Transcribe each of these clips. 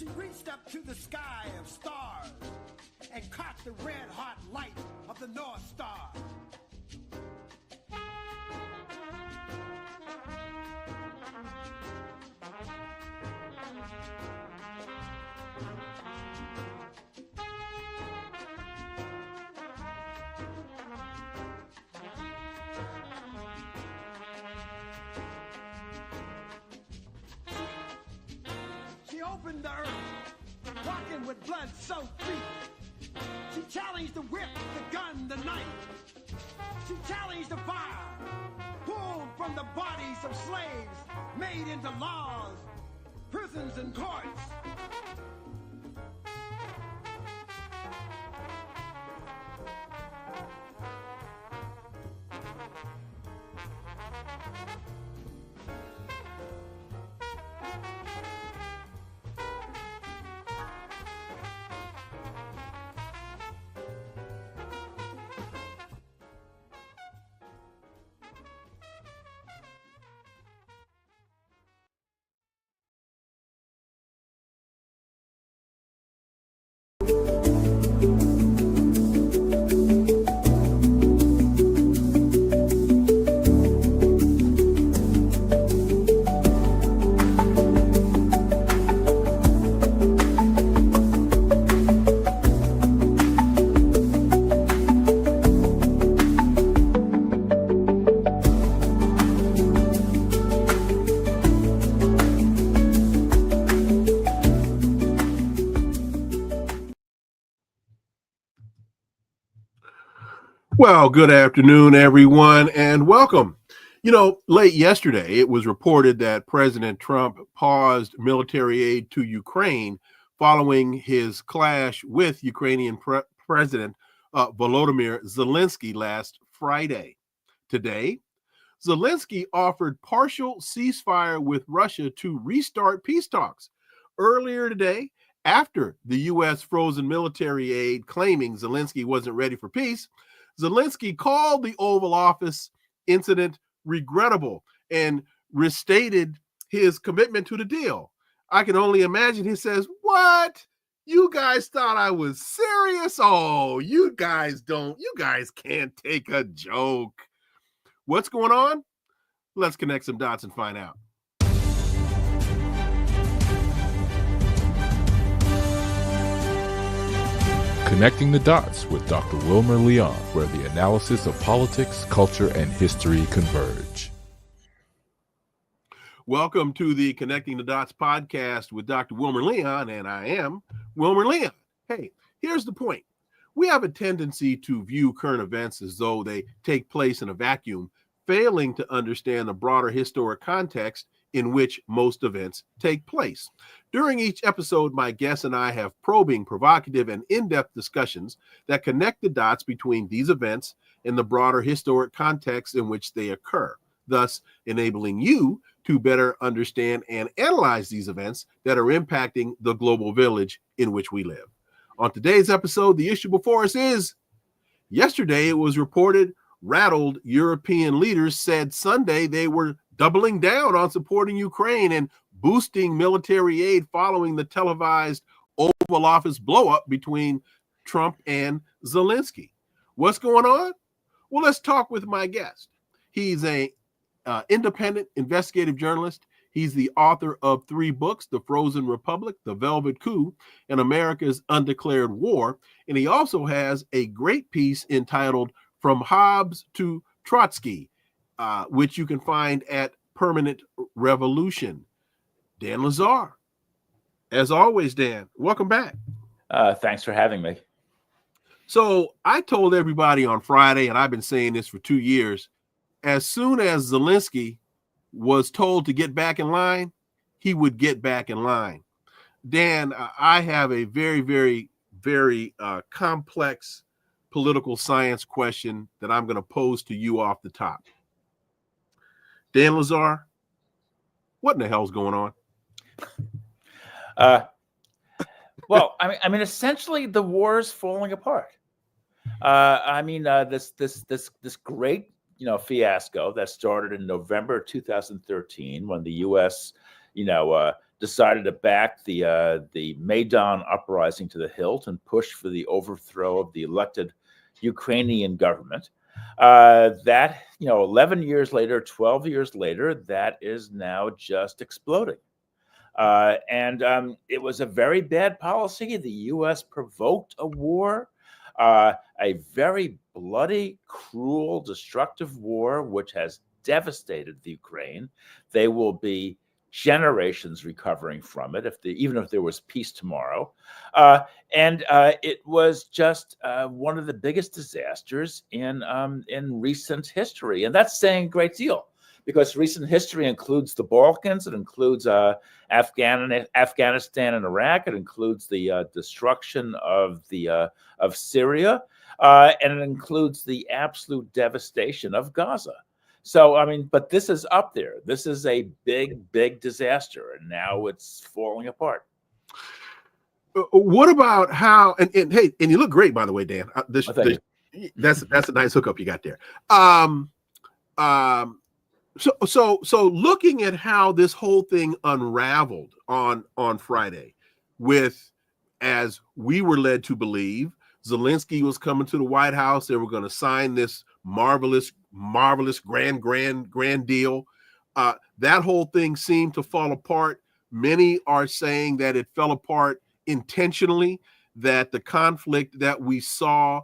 She reached up to the sky of stars and caught the red-hot light of the North Star. She opened the earth, walking with blood-soaked feet. She challenged the whip, the gun, the knife. She challenged the fire, pulled from the bodies of slaves, made into laws, prisons, and courts. Well, good afternoon, everyone, and welcome. Late yesterday, it was reported that President Trump paused military aid to Ukraine following his clash with Ukrainian President Volodymyr Zelensky last Friday. Today, Zelensky offered partial ceasefire with Russia to restart peace talks. Earlier today, after the U.S. frozen military aid claiming Zelensky wasn't ready for peace, Zelensky called the Oval Office incident regrettable and restated his commitment to the deal. I can only imagine he says, "What? You guys thought I was serious? Oh, you guys can't take a joke." What's going on? Let's connect some dots and find out. Connecting the Dots with Dr. Wilmer Leon, where the analysis of politics, culture, and history converge. Welcome to the Connecting the Dots podcast with Dr. Wilmer Leon, and I am Wilmer Leon. Hey, here's the point. We have a tendency to view current events as though they take place in a vacuum, failing to understand the broader historic context in which most events take place. During each episode, my guests and I have probing, provocative, and in-depth discussions that connect the dots between these events and the broader historic context in which they occur, thus enabling you to better understand and analyze these events that are impacting the global village in which we live. On today's episode, the issue before us is, yesterday it was reported rattled European leaders said Sunday they were doubling down on supporting Ukraine and boosting military aid following the televised Oval Office blowup between Trump and Zelensky. What's going on? Well, let's talk with my guest. He's an independent investigative journalist. He's the author of 3 books, The Frozen Republic, The Velvet Coup, and America's Undeclared War. And he also has a great piece entitled From Hobbes to Trotsky, which you can find at Permanent Revolution. Dan Lazare. As always, Dan, welcome back. Thanks for having me. So I told everybody on Friday, and I've been saying this for 2 years, as soon as Zelensky was told to get back in line, he would get back in line. Dan, I have a very, very, very complex political science question that I'm going to pose to you off the top. Dan Lazare, what in the hell's going on? Well, I mean, essentially, the war is falling apart. This great, fiasco that started in November 2013 when the U.S., decided to back the Maidan uprising to the hilt and push for the overthrow of the elected Ukrainian government. That, 11 years later, 12 years later, that is now just exploding. And it was a very bad policy. The U.S. provoked a war, a very bloody, cruel, destructive war, which has devastated the Ukraine. They will be generations recovering from it, even if there was peace tomorrow. And it was just one of the biggest disasters in recent history, and that's saying a great deal, because recent history includes the Balkans, it includes Afghanistan and Iraq, it includes the destruction of Syria, and it includes the absolute devastation of Gaza. So, but this is up there. This is a big, big disaster, and now it's falling apart. What about how? And hey, and you look great, by the way, Dan. That's a nice hookup you got there. So looking at how this whole thing unraveled on Friday, with, as we were led to believe, Zelensky was coming to the White House. They were going to sign this marvelous grand deal. That whole thing seemed to fall apart. Many are saying that it fell apart intentionally, that the conflict that we saw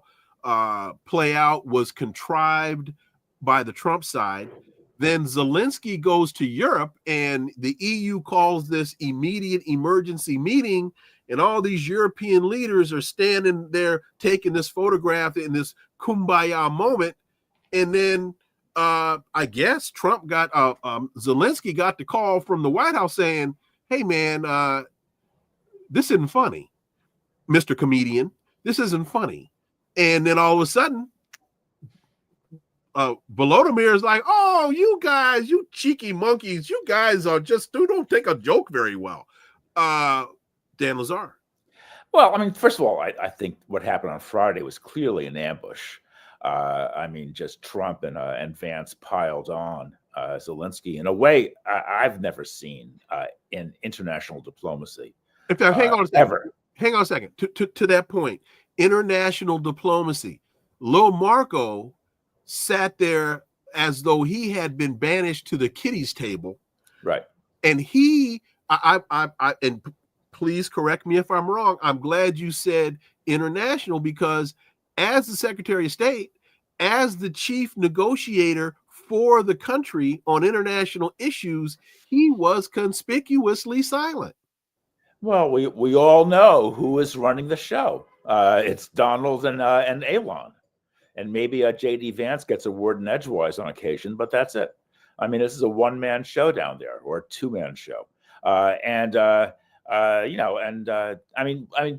play out was contrived by the Trump side. Then Zelensky goes to Europe, and the EU calls this immediate emergency meeting, and all these European leaders are standing there taking this photograph in this kumbaya moment. And then I guess Zelensky got the call from the White House saying, hey, man, this isn't funny, Mr. Comedian. This isn't funny. And then all of a sudden, Volodymyr is like, oh, you guys, you cheeky monkeys, you guys are you don't take a joke very well. Dan Lazare. Well, first of all, I think what happened on Friday was clearly an ambush. Just Trump and Vance piled on Zelensky in a way I've never seen in international diplomacy. In fact, hang on a second. Ever. Hang on a second. To that point, international diplomacy. Lil Marco sat there as though he had been banished to the kiddies table. Right. And and please correct me if I'm wrong. I'm glad you said international, because as the Secretary of State, as the chief negotiator for the country on international issues, he was conspicuously silent. Well, we all know who is running the show. It's Donald and Elon. And maybe J.D. Vance gets a word in edgewise on occasion, but that's it. This is a one-man show down there, or a two-man show.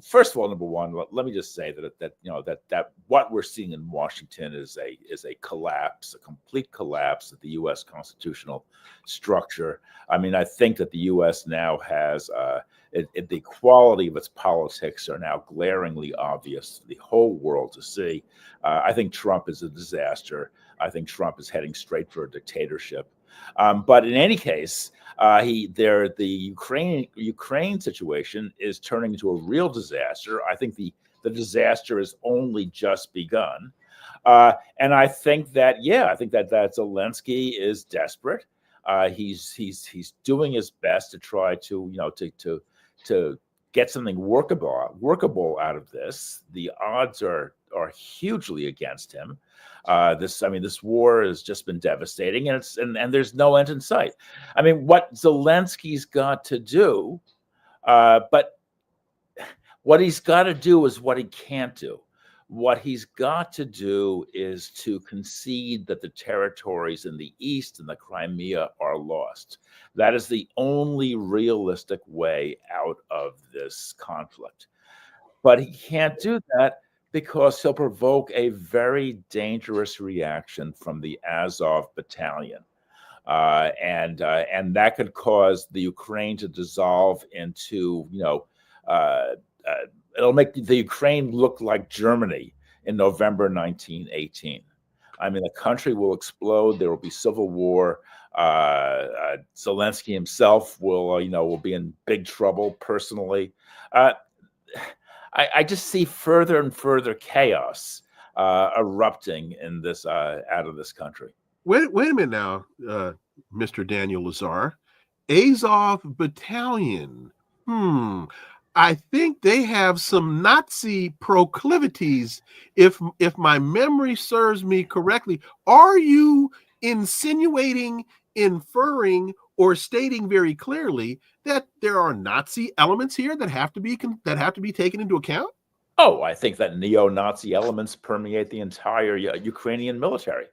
First of all, number one, let me just say that what we're seeing in Washington is a collapse, a complete collapse of the U.S. constitutional structure. I think that the U.S. now has the quality of its politics are now glaringly obvious to the whole world to see. I think Trump is a disaster. I think Trump is heading straight for a dictatorship. But in any case, the Ukraine situation is turning into a real disaster. I think the disaster has only just begun, and I think that Zelensky is desperate. He's doing his best to try to get something workable out of this. The odds are hugely against him. This war has just been devastating, and there's no end in sight. What Zelensky's got to do, but what he's got to do is what he can't do. What he's got to do is to concede that the territories in the east and the Crimea are lost. That is the only realistic way out of this conflict. But he can't do that because he'll provoke a very dangerous reaction from the Azov battalion. And that could cause the Ukraine to dissolve into, it'll make the Ukraine look like Germany in November 1918. I mean, the country will explode. There will be civil war. Zelensky himself will, will be in big trouble personally. I just see further and further chaos erupting in this out of this country. Wait a minute now, Mr. Daniel Lazare. Azov Battalion. I think they have some Nazi proclivities, if my memory serves me correctly. Are you insinuating, inferring, or stating very clearly that there are Nazi elements here that have to be taken into account? Oh, I think that neo-Nazi elements permeate the entire Ukrainian military,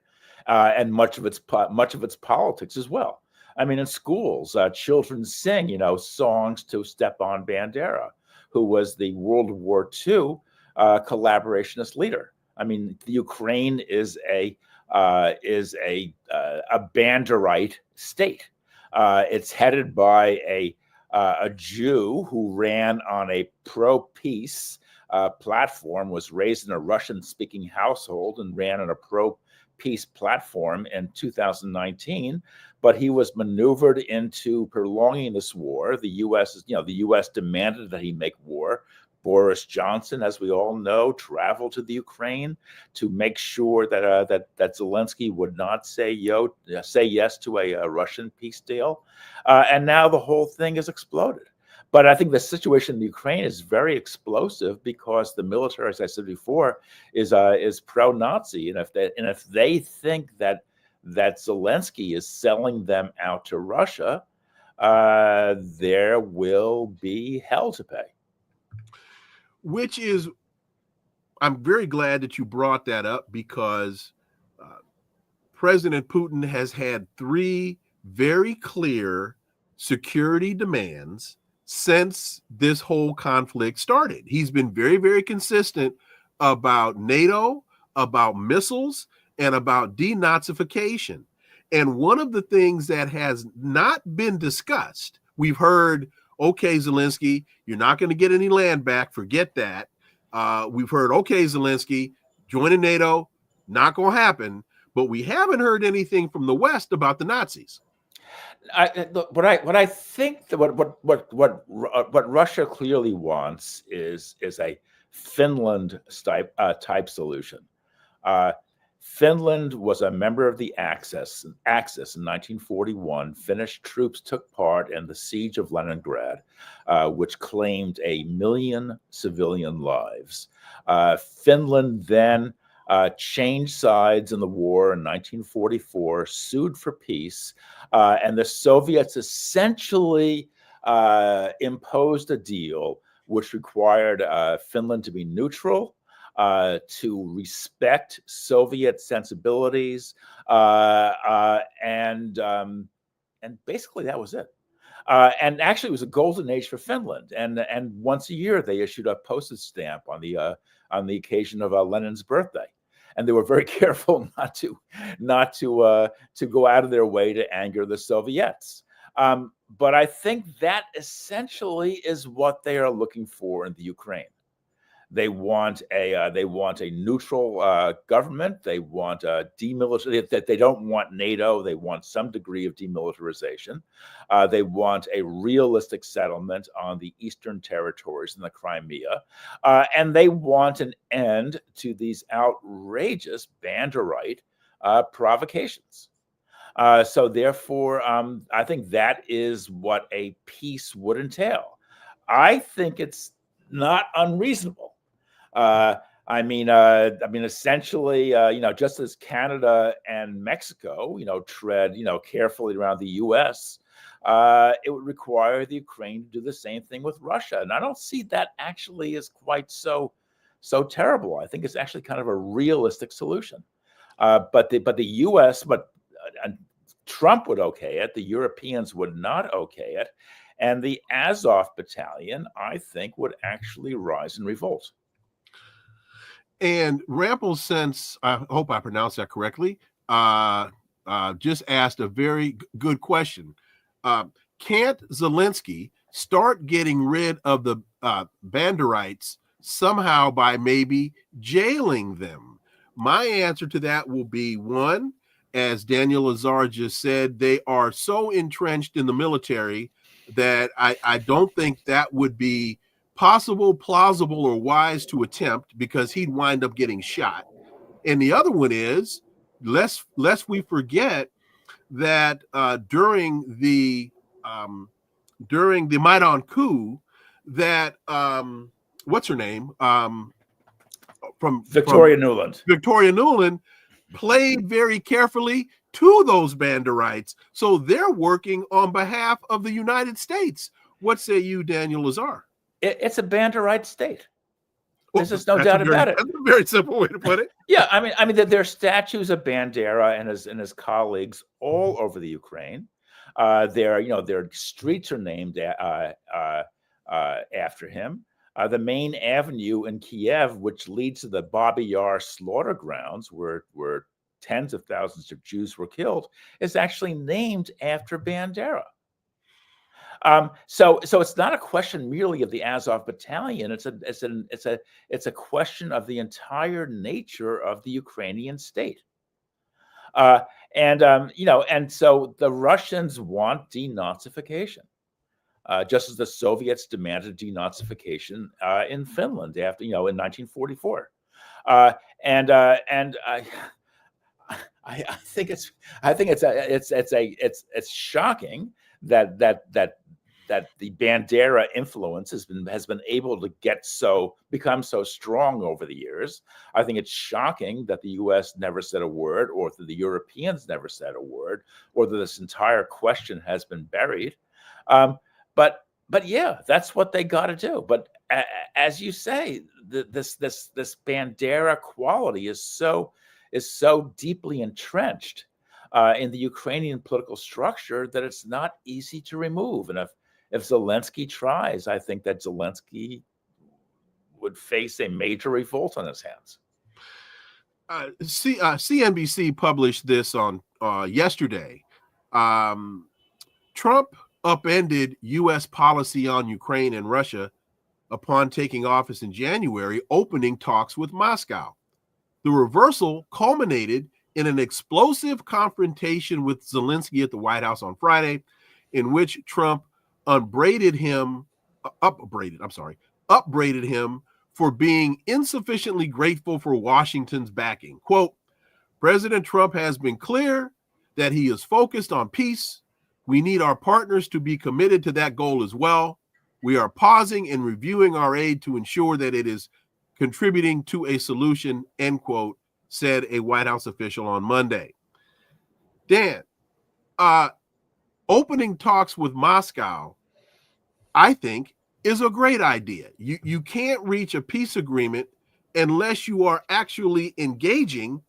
and much of its politics as well. I mean, in schools, children sing, songs to Stepan Bandera, who was the World War II collaborationist leader. I mean, the Ukraine is a Banderite state. It's headed by a Jew who ran on a pro-peace platform, was raised in a Russian-speaking household, and ran on a pro-peace platform in 2019. But he was maneuvered into prolonging this war. The U.S. demanded that he make war. Boris Johnson, as we all know, traveled to the Ukraine to make sure that Zelensky would not say yes to a Russian peace deal, and now the whole thing has exploded. But I think the situation in the Ukraine is very explosive because the military, as I said before, is pro-Nazi, and if they think that Zelensky is selling them out to Russia, there will be hell to pay. Which is, I'm very glad that you brought that up, because President Putin has had 3 very clear security demands since this whole conflict started. He's been very, very consistent about NATO, about missiles, and about denazification. And one of the things that has not been discussed, we've heard, okay, Zelensky, you're not going to get any land back. Forget that. We've heard, okay, Zelensky, joining NATO, not going to happen. But we haven't heard anything from the West about the Nazis. What I think that what Russia clearly wants is a Finland type solution. Finland was a member of the Axis in 1941. Finnish troops took part in the siege of Leningrad, which claimed 1 million civilian lives. Finland then changed sides in the war in 1944, sued for peace, and the Soviets essentially imposed a deal which required Finland to be neutral, to respect Soviet sensibilities, and basically that was it. And actually, it was a golden age for Finland. And once a year, they issued a postage stamp on the occasion of Lenin's birthday, and they were very careful not to go out of their way to anger the Soviets. But I think that essentially is what they are looking for in the Ukraine. They want a neutral government. They want demilitarization. They don't want NATO. They want some degree of demilitarization. They want a realistic settlement on the eastern territories in the Crimea, and they want an end to these outrageous Banderite provocations. So therefore, I think that is what a peace would entail. I think it's not unreasonable. Essentially, just as Canada and Mexico, tread, carefully around the U.S., it would require the Ukraine to do the same thing with Russia. And I don't see that actually as quite so terrible. I think it's actually kind of a realistic solution. But the U.S., Trump would okay it. The Europeans would not okay it. And the Azov Battalion, I think, would actually rise in revolt. And Ramplesense, I hope I pronounced that correctly, just asked a very good question. Can't Zelensky start getting rid of the Banderites somehow by maybe jailing them? my answer to that will be one, as Daniel Lazare just said, they are so entrenched in the military that I don't think that would be possible, plausible, or wise to attempt, because he'd wind up getting shot. And the other one is, lest we forget that during the Maidan coup, that what's her name from Victoria Nuland played very carefully to those Banderites. So they're working on behalf of the United States. What say you, Daniel Lazare? It's a Banderite state. There's just no doubt about it. That's a very simple way to put it. Yeah, I mean, there are statues of Bandera and his colleagues all over the Ukraine. Their streets are named after him. The main avenue in Kiev, which leads to the Babi Yar slaughter grounds, where tens of thousands of Jews were killed, is actually named after Bandera. So it's not a question merely of the Azov Battalion. It's a question of the entire nature of the Ukrainian state. And so the Russians want denazification, just as the Soviets demanded denazification in Finland after, in 1944. I think it's shocking that the Bandera influence has been able to become so strong over the years. I think it's shocking that the U.S. never said a word, or that the Europeans never said a word, or that this entire question has been buried. But yeah, that's what they got to do. But as you say, this Bandera quality is so deeply entrenched in the Ukrainian political structure that it's not easy to remove. And if Zelensky tries, I think that Zelensky would face a major revolt on his hands. CNBC published this on yesterday. Trump upended U.S. policy on Ukraine and Russia upon taking office in January, opening talks with Moscow. The reversal culminated in an explosive confrontation with Zelensky at the White House on Friday, in which Trump upbraided him for being insufficiently grateful for Washington's backing. Quote, President Trump has been clear that he is focused on peace. We need our partners to be committed to that goal as well. We are pausing and reviewing our aid to ensure that it is contributing to a solution, end quote, said a White House official on Monday. Dan, opening talks with Moscow, I think, is a great idea. You can't reach a peace agreement unless you are actually engaging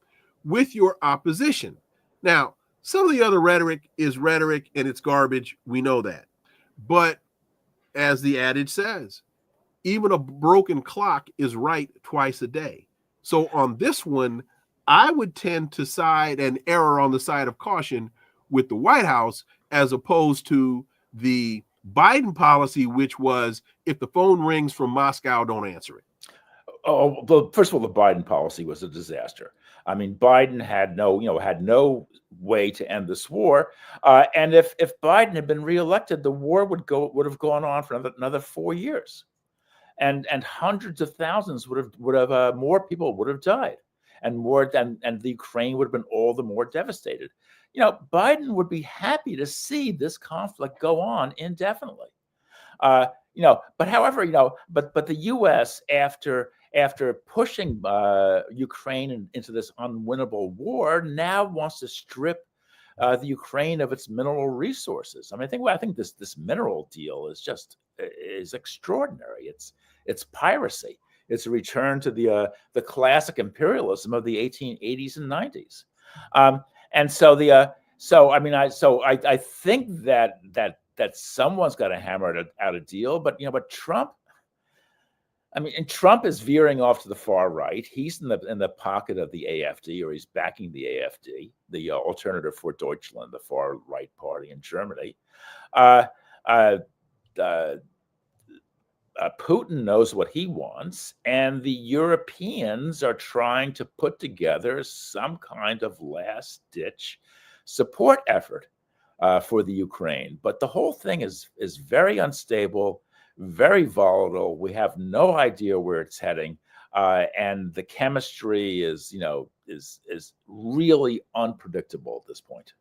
with your opposition. Now, some of the other rhetoric is rhetoric and it's garbage. We know that. But as the adage says, even a broken clock is right twice a day. So on this one, I would tend to side and err on the side of caution with the White House, as opposed to the Biden policy, which was, if the phone rings from Moscow, don't answer it. Oh, well, first of all, the Biden policy was a disaster. I mean, Biden had no way to end this war, and if Biden had been reelected, the war would have gone on for another 4 years, and hundreds of thousands would have more people would have died, and the Ukraine would have been all the more devastated. Biden would be happy to see this conflict go on indefinitely. But the U.S. after pushing Ukraine into this unwinnable war, now wants to strip the Ukraine of its mineral resources. I mean, I think this mineral deal is extraordinary. It's piracy. It's a return to the classic imperialism of the 1880s and 90s. And so I think that someone's got to hammer out a deal, but Trump. I mean, and Trump is veering off to the far right. He's in the pocket of the AfD, or he's backing the AfD, the Alternative for Deutschland, the far right party in Germany. Putin knows what he wants, and the Europeans are trying to put together some kind of last-ditch support effort for the Ukraine. But the whole thing is very unstable, very volatile. We have no idea where it's heading, and the chemistry is really unpredictable at this point.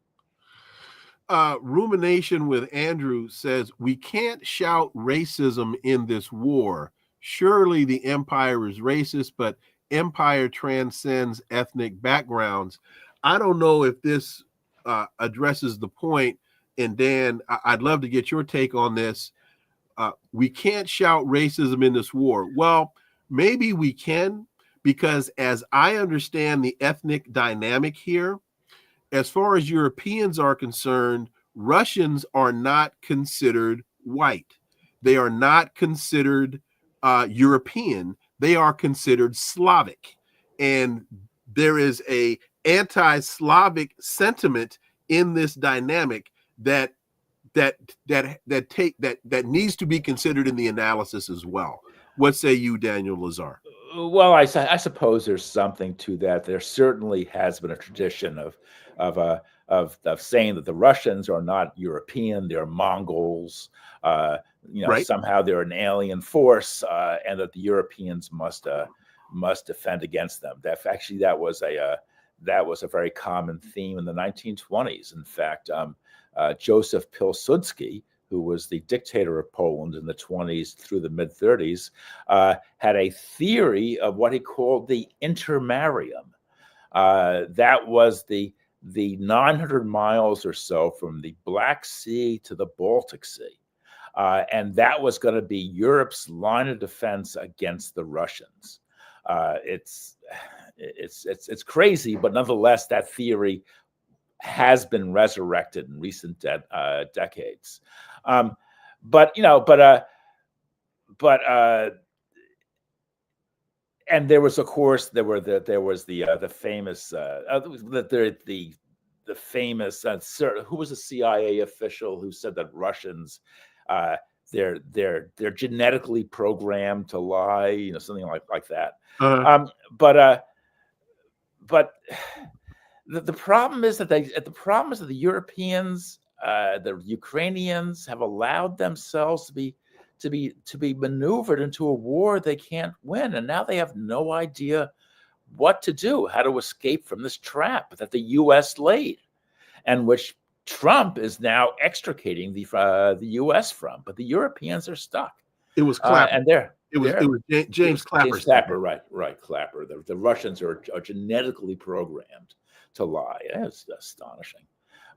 Rumination with Andrew says, we can't shout racism in this war. Surely the empire is racist, but empire transcends ethnic backgrounds. I don't know if this addresses the point. And Dan, I'd love to get your take on this. We can't shout racism in this war. Well, maybe we can, because as I understand the ethnic dynamic here, as far as Europeans are concerned, Russians are not considered white. They are not considered European. They are considered Slavic. And there is a anti-Slavic sentiment in this dynamic that needs to be considered in the analysis as well. What say you, Daniel Lazare? Well, I suppose there's something to that. There certainly has been a tradition of saying that the Russians are not European; they're Mongols. Right. Somehow they're an alien force, and that the Europeans must defend against them. That was a very common theme in the 1920s. In fact, Joseph Pilsudski, who was the dictator of Poland in the 20s through the mid-30s, had a theory of what he called the intermarium. That was the 900 miles or so from the Black Sea to the Baltic Sea. And that was going to be Europe's line of defense against the Russians. It's crazy, but nonetheless, that theory has been resurrected in recent decades. And there was, of course, there was the famous who was a CIA official who said that Russians they're genetically programmed to lie, something like that. But the problem is that the Europeans, the Ukrainians, have allowed themselves to be maneuvered into a war they can't win, and now they have no idea what to do, how to escape from this trap that the U.S. laid, and which Trump is now extricating the U.S. from. But the Europeans are stuck. It was Clapper. It was James Clapper. James Clapper, right, Clapper. The Russians are genetically programmed to lie. It's astonishing.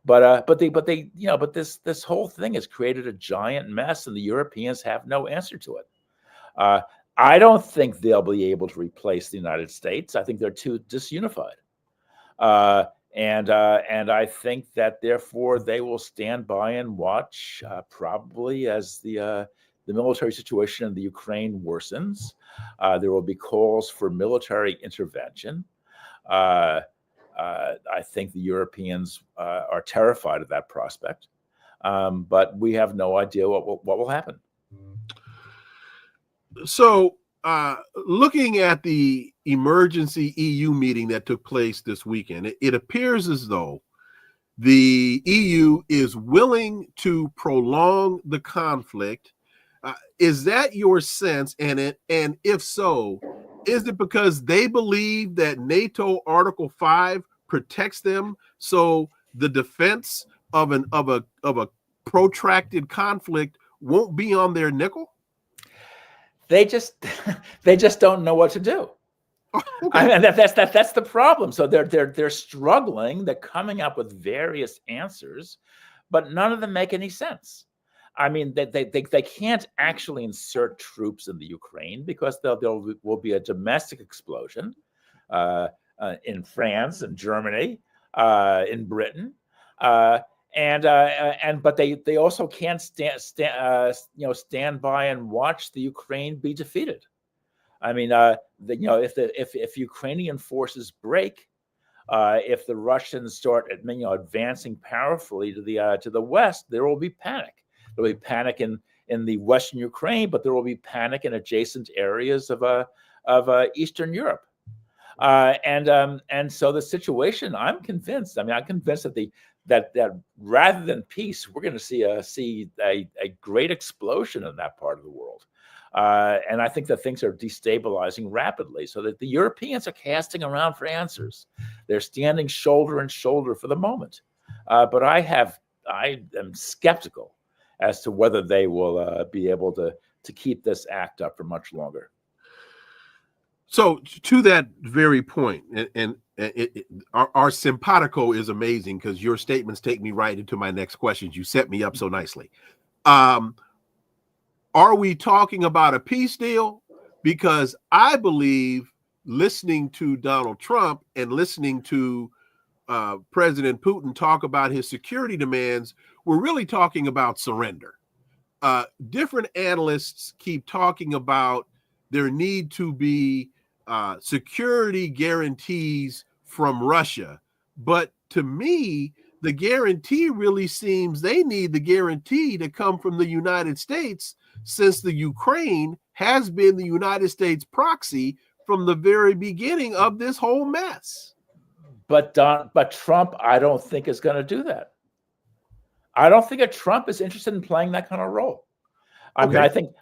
But this whole thing has created a giant mess, and the Europeans have no answer to it. I don't think they'll be able to replace the United States. I think they're too disunified, and I think that therefore they will stand by and watch, probably as the military situation in the Ukraine worsens. There will be calls for military intervention. I think the Europeans are terrified of that prospect, but we have no idea what will happen. So, looking at the emergency EU meeting that took place this weekend, it appears as though the EU is willing to prolong the conflict. Is that your sense? And if so, is it because they believe that NATO Article 5 protects them, so the defense of a protracted conflict won't be on their nickel? They just don't know what to do. Okay. I mean, that's the problem. So they're struggling. They're coming up with various answers, but none of them make any sense. I mean, they can't actually insert troops in the Ukraine because there will be a domestic explosion in France and Germany, in Britain, but they also can't stand by and watch the Ukraine be defeated. I mean, if Ukrainian forces break, if the Russians start advancing powerfully to the west, there will be panic. There'll be panic in the Western Ukraine, but there will be panic in adjacent areas of Eastern Europe. And so the situation, I'm convinced that rather than peace, we're going to see a great explosion in that part of the world. And I think that things are destabilizing rapidly, so that the Europeans are casting around for answers. They're standing shoulder and shoulder for the moment. But I am skeptical as to whether they will be able to keep this act up for much longer. So to that very point, our simpatico is amazing, because your statements take me right into my next questions. You set me up so nicely. Are we talking about a peace deal? Because I believe, listening to Donald Trump and listening to President Putin talk about his security demands, we're really talking about surrender. Different analysts keep talking about there need to be security guarantees from Russia. But to me, the guarantee really seems they need the guarantee to come from the United States, since the Ukraine has been the United States proxy from the very beginning of this whole mess. But Trump, I don't think, is going to do that. I don't think that Trump is interested in playing that kind of role. I mean, I think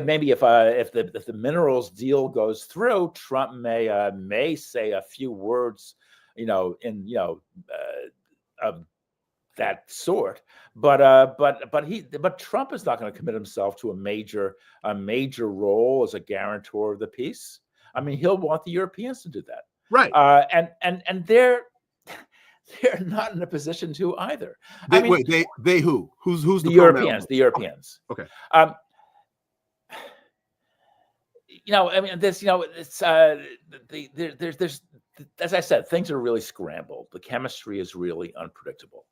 maybe if the minerals deal goes through, Trump may say a few words, of that sort. But Trump is not going to commit himself to a major role as a guarantor of the peace. I mean, he'll want the Europeans to do that, right? And they're not in a position to either. They who? Who's the Europeans? The Europeans. Okay. There's as I said, things are really scrambled. The chemistry is really unpredictable.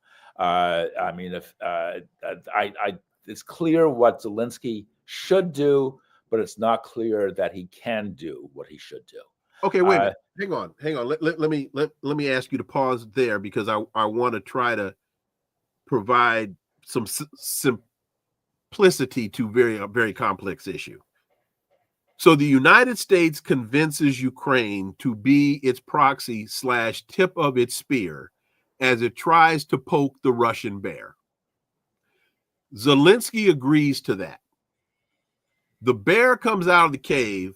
It's clear what Zelensky should do, but it's not clear that he can do what he should do. Okay, wait a minute. Hang on. Let me ask you to pause there, because I want to try to provide some simplicity to a very complex issue. So the United States convinces Ukraine to be its proxy / tip of its spear as it tries to poke the Russian bear. Zelensky agrees to that. The bear comes out of the cave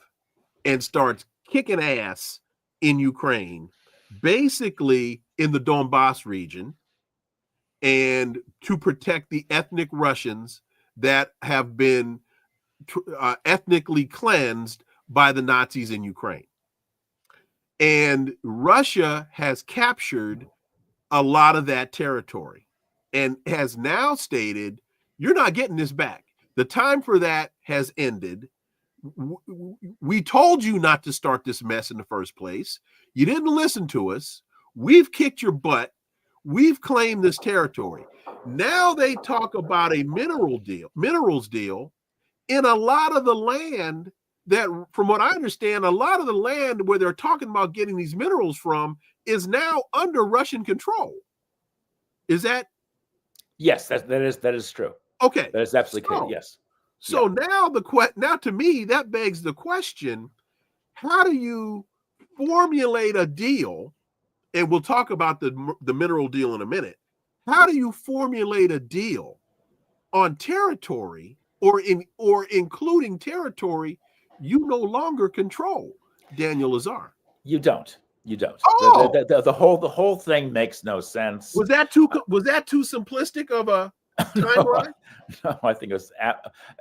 and starts kicking ass in Ukraine, basically in the Donbass region, and to protect the ethnic Russians that have been ethnically cleansed by the Nazis in Ukraine. And Russia has captured a lot of that territory and has now stated, you're not getting this back. The time for that has ended. We told you not to start this mess in the first place. You didn't listen to us. We've kicked your butt. We've claimed this territory. Now they talk about a minerals deal in a lot of the land that, from what I understand, a lot of the land where they're talking about getting these minerals from is now under Russian control. Is that? Yes, that is true. Okay. That is absolutely clear. Yes. So now to me, that begs the question, how do you formulate a deal? And we'll talk about the mineral deal in a minute. How do you formulate a deal on territory or including territory you no longer control, Daniel Lazare? You don't. Oh. The whole thing makes no sense. Was that too simplistic of a timeline? No, I think it was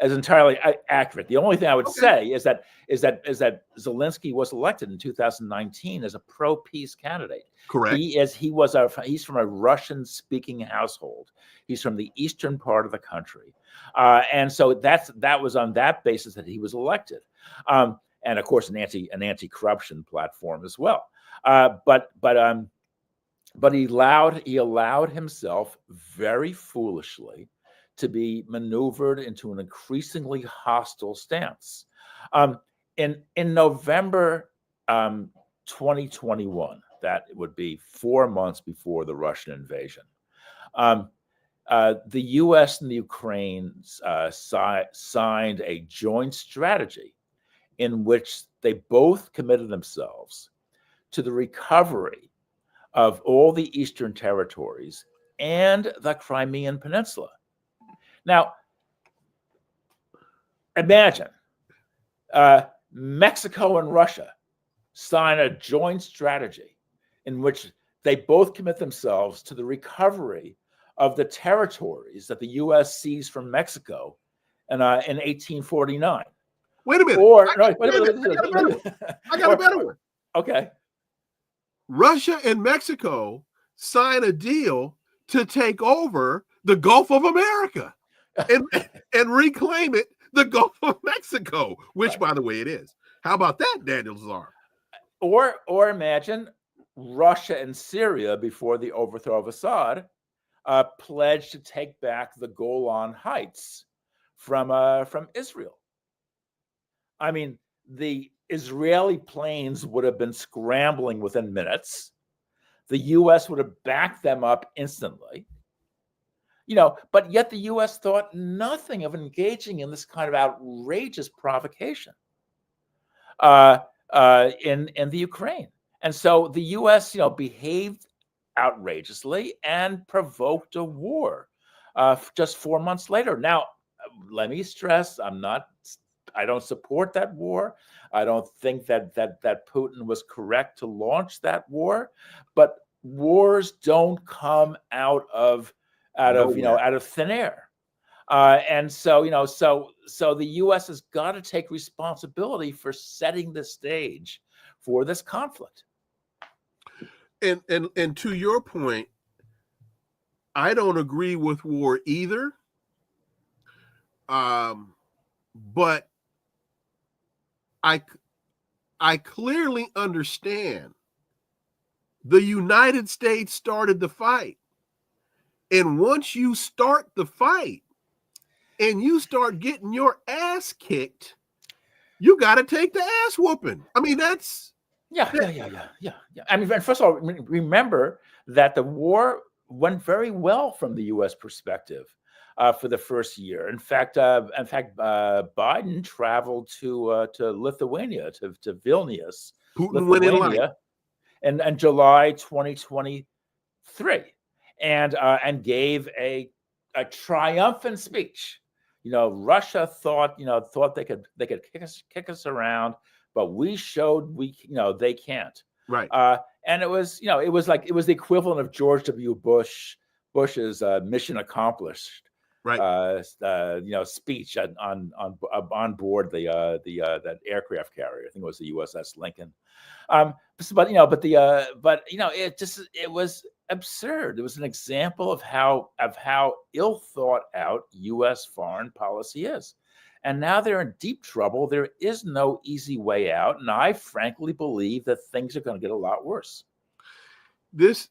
as entirely accurate. The only thing I would say is that Zelensky was elected in 2019 as a pro-peace candidate. Correct. He's from a Russian-speaking household. He's from the eastern part of the country, and so that was on that basis that he was elected. And of course, an anti-corruption platform as well. But he allowed himself very foolishly to be maneuvered into an increasingly hostile stance. In November 2021, that would be 4 months before the Russian invasion, the U.S. and the Ukraine signed a joint strategy in which they both committed themselves to the recovery of all the eastern territories and the Crimean Peninsula. Now, imagine Mexico and Russia sign a joint strategy in which they both commit themselves to the recovery of the territories that the U.S. seized from Mexico in 1849. Wait a minute. I got a better one. Okay. Russia and Mexico sign a deal to take over the Gulf of America and reclaim it, the Gulf of Mexico, which, by the way, it is. How about that, Daniel Lazare? Or imagine Russia and Syria, before the overthrow of Assad, pledged to take back the Golan Heights from Israel. I mean, the Israeli planes would have been scrambling within minutes. The U.S. would have backed them up instantly. But yet the U.S. thought nothing of engaging in this kind of outrageous provocation in the Ukraine. And so the U.S., behaved outrageously and provoked a war just 4 months later. Now, let me stress, I don't support that war. I don't think that Putin was correct to launch that war. But wars don't come out of thin air. And so, so the U.S. has got to take responsibility for setting the stage for this conflict. And to your point, I don't agree with war either. But I clearly understand the United States started the fight. And once you start the fight and you start getting your ass kicked, you got to take the ass whooping. I mean, that's... Yeah. I mean, first of all, remember that the war went very well from the U.S. perspective for the first year. In fact, Biden traveled to Lithuania, to Vilnius, Putin went in line in July 2023, and gave a triumphant speech. Russia thought they could kick us around, but we showed they can't. Right. And it was the equivalent of George W. Bush's mission accomplished. Right. Speech on board that aircraft carrier. I think it was the USS Lincoln. It was absurd. It was an example of how ill thought out U.S. foreign policy is. And now they're in deep trouble. There is no easy way out, and I frankly believe that things are going to get a lot worse. This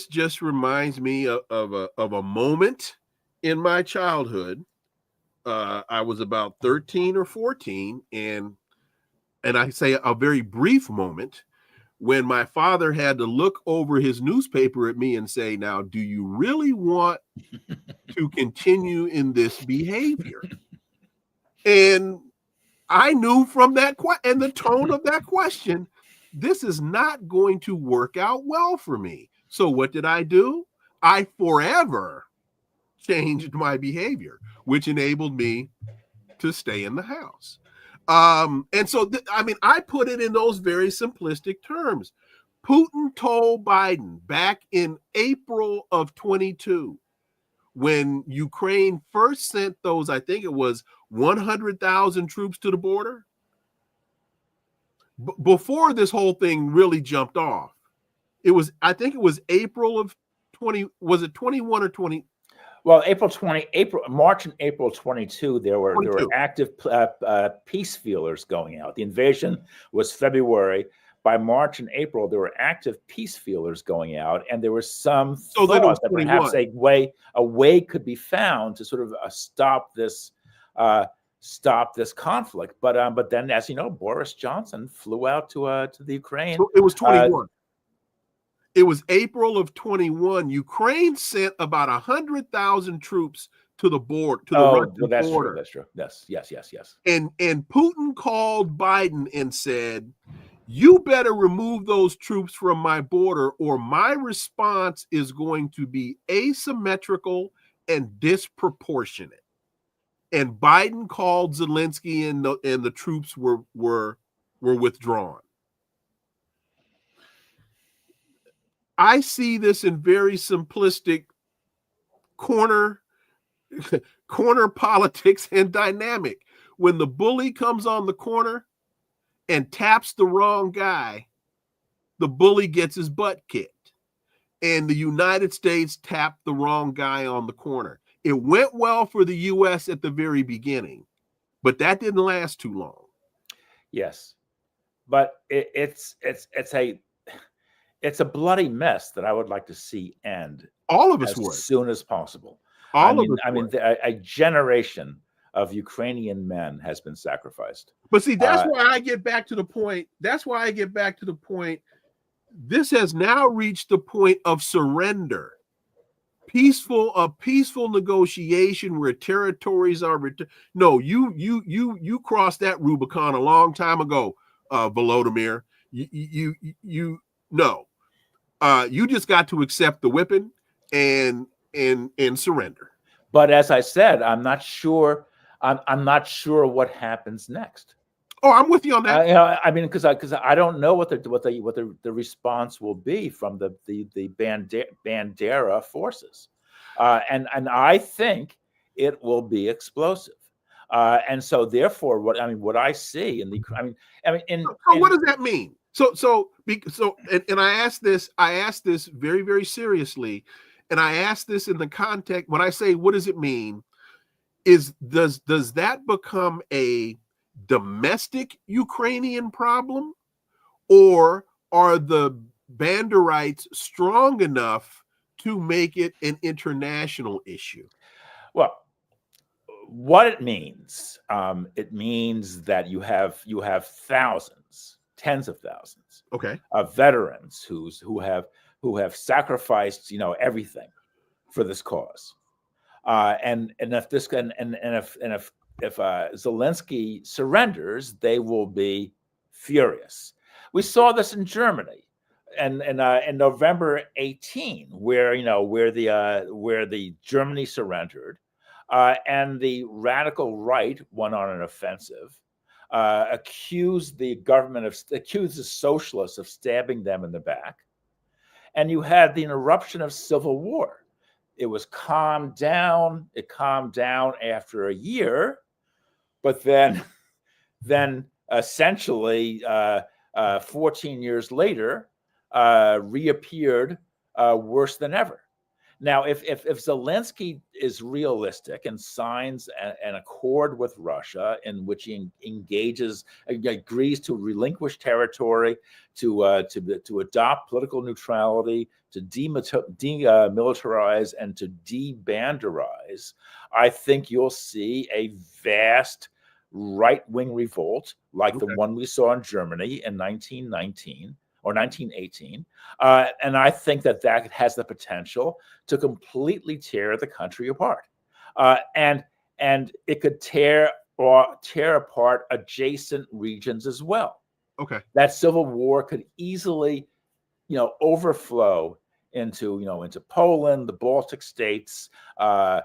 just reminds me of a moment in my childhood. I was about 13 or 14, and I say a very brief moment when my father had to look over his newspaper at me and say, "Now, do you really want to continue in this behavior?" And I knew from that and the tone of that question, this is not going to work out well for me. So what did I do? I forever changed my behavior, which enabled me to stay in the house. And so, I put it in those very simplistic terms. Putin told Biden back in April of 22, when Ukraine first sent those, I think it was 100,000 troops to the border, before this whole thing really jumped off, I think it was April of 20, was it 21 or 20? Well, March and April 22, there were active peace feelers going out. The invasion was February. By March and April, there were active peace feelers going out, and there was some thought that perhaps a way could be found to sort of stop this conflict. But then, as you know, Boris Johnson flew out to the Ukraine. So it was 21. It was April of 21. Ukraine sent about 100,000 troops to the border, to the Russian well, that's border. true. That's true. Yes. And Putin called Biden and said, "You better remove those troops from my border, or my response is going to be asymmetrical and disproportionate." And Biden called Zelensky, and the troops were withdrawn. I see this in very simplistic corner politics and dynamic. When the bully comes on the corner and taps the wrong guy, the bully gets his butt kicked. And the United States tapped the wrong guy on the corner. It went well for the U.S. at the very beginning, but that didn't last too long. Yes, but it's a bloody mess that I would like to see end. All of us would, as soon as possible. A generation of Ukrainian men has been sacrificed. But see, that's why I get back to the point. This has now reached the point of surrender. A peaceful negotiation where territories are no, you crossed that Rubicon a long time ago, Volodymyr. You just got to accept the whipping and surrender. But as I said, I'm not sure what happens next. Oh, I'm with you on that. Because I don't know what the response will be from the Bandera forces, and I think it will be explosive, and so therefore, what I see in the what does that mean? And I asked this very, very seriously, and I asked this in the context when I say what does it mean, does that become a domestic Ukrainian problem, or are the Banderites strong enough to make it an international issue? Well, what it means that you have thousands, tens of thousands, of veterans who have sacrificed everything for this cause, and if Zelensky surrenders, they will be furious. We saw this in Germany, and in November 18, where the Germany surrendered, and the radical right went on an offensive, accused the socialists of stabbing them in the back, and you had the interruption of civil war. It was calmed down. It calmed down after a year, but then essentially 14 years later, reappeared worse than ever. Now, if Zelensky is realistic and signs an accord with Russia in which he agrees to relinquish territory, to adopt political neutrality, to demilitarize and to debanderize, I think you'll see a vast right-wing revolt like the one we saw in Germany in 1919 or 1918. And I think that has the potential to completely tear the country apart. And it could tear apart adjacent regions as well. Okay. That civil war could easily, overflow into Poland, the Baltic states,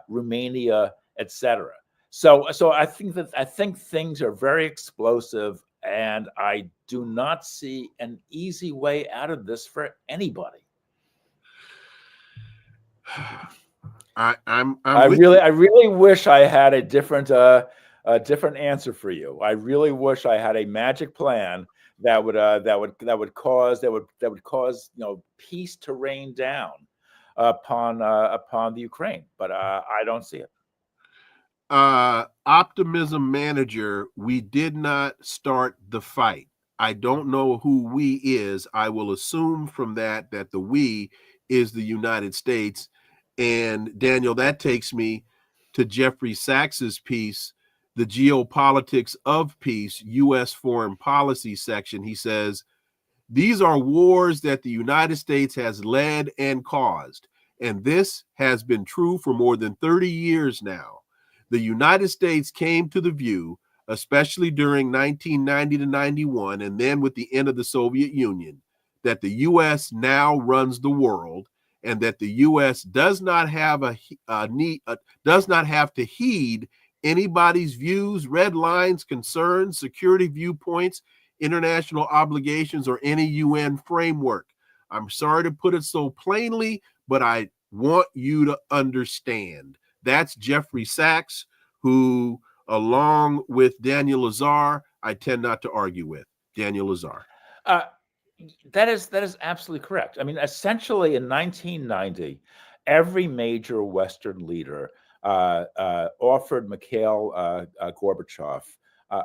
Romania, etc. So I think things are very explosive, and I do not see an easy way out of this for anybody. I really wish I had a different answer for you. I really wish I had a magic plan that would cause peace to rain down upon the Ukraine, but I don't see it. Optimism manager, we did not start the fight. I don't know who we is. I will assume from that the we is the United States. And Daniel, that takes me to Jeffrey Sachs's piece, The Geopolitics of Peace, U.S. Foreign Policy section. He says, These are wars that the United States has led and caused. And this has been true for more than 30 years now. The United States came to the view, especially during 1990 to 91, and then with the end of the Soviet Union, that the U.S. now runs the world, and that the U.S. does not have to heed anybody's views, red lines, concerns, security viewpoints, international obligations, or any UN framework. I'm sorry to put it so plainly, but I want you to understand. That's Jeffrey Sachs, who, along with Daniel Lazare, I tend not to argue with. Daniel Lazare. That is absolutely correct. I mean, essentially in 1990, every major Western leader offered Mikhail Gorbachev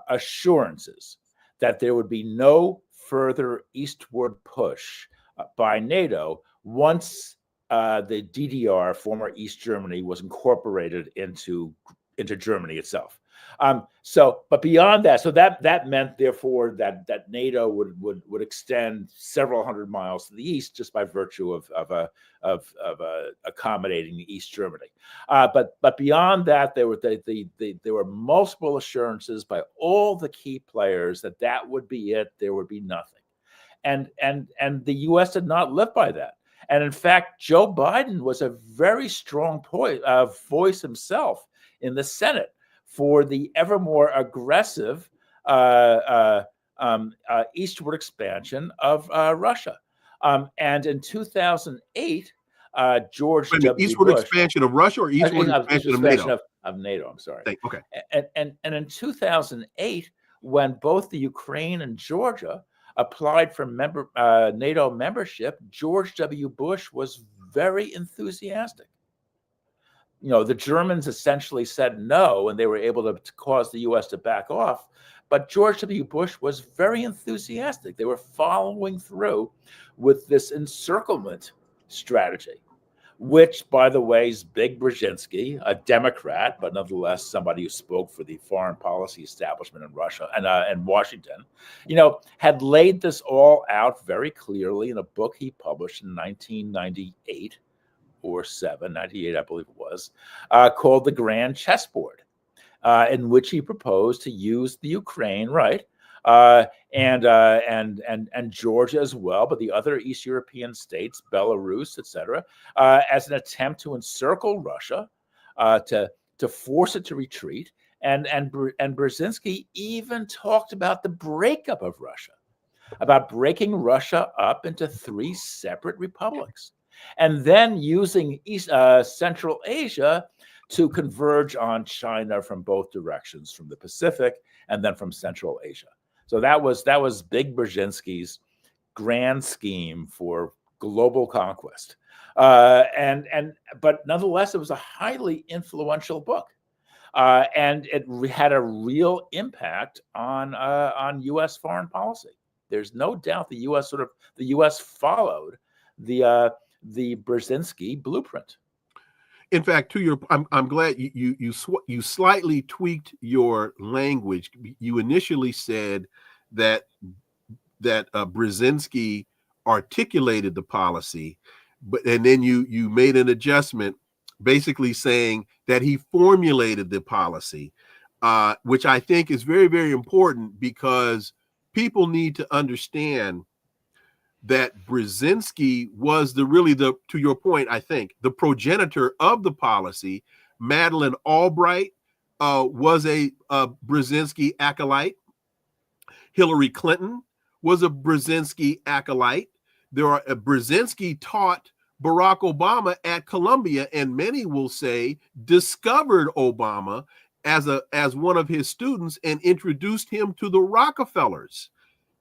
assurances that there would be no further eastward push by NATO once the DDR, former East Germany, was incorporated into Germany itself. But beyond that, so that meant, therefore, that NATO would extend several hundred miles to the east just by virtue of accommodating East Germany. But beyond that, there were multiple assurances by all the key players that would be it. There would be nothing, and the U.S. did not live by that. And in fact, Joe Biden was a very strong voice himself in the Senate for the ever more aggressive eastward expansion of Russia. And in 2008, George W. Eastward Bush, expansion of Russia or eastward expansion of NATO? Of NATO, I'm sorry. Okay. And in 2008, when both the Ukraine and Georgia applied for NATO membership, George W. Bush was very enthusiastic. You know, the Germans essentially said no, and they were able to cause the U.S. to back off. But George W. Bush was very enthusiastic. They were following through with this encirclement strategy, which, by the way, is Big Brzezinski, a Democrat, but nonetheless somebody who spoke for the foreign policy establishment in Russia and Washington, had laid this all out very clearly in a book he published in 1998. Or 98, I believe it was, called The Grand Chessboard, in which he proposed to use the Ukraine, right, and Georgia as well, but the other East European states, Belarus, etc., as an attempt to encircle Russia, to force it to retreat. And Brzezinski even talked about the breakup of Russia, about breaking Russia up into 3 separate republics, and then using Central Asia to converge on China from both directions, from the Pacific and then from Central Asia. So that was Big Brzezinski's grand scheme for global conquest, but nonetheless, it was a highly influential book, and it had a real impact on U.S. foreign policy. There's no doubt the U.S. followed the Brzezinski blueprint. In fact, I'm glad you slightly tweaked your language. You initially said that Brzezinski articulated the policy, and then you made an adjustment, basically saying that he formulated the policy, which I think is very, very important, because people need to understand that Brzezinski was to your point, I think, the progenitor of the policy. Madeleine Albright was a Brzezinski acolyte. Hillary Clinton was a Brzezinski acolyte. Brzezinski taught Barack Obama at Columbia, and many will say discovered Obama as one of his students and introduced him to the Rockefellers.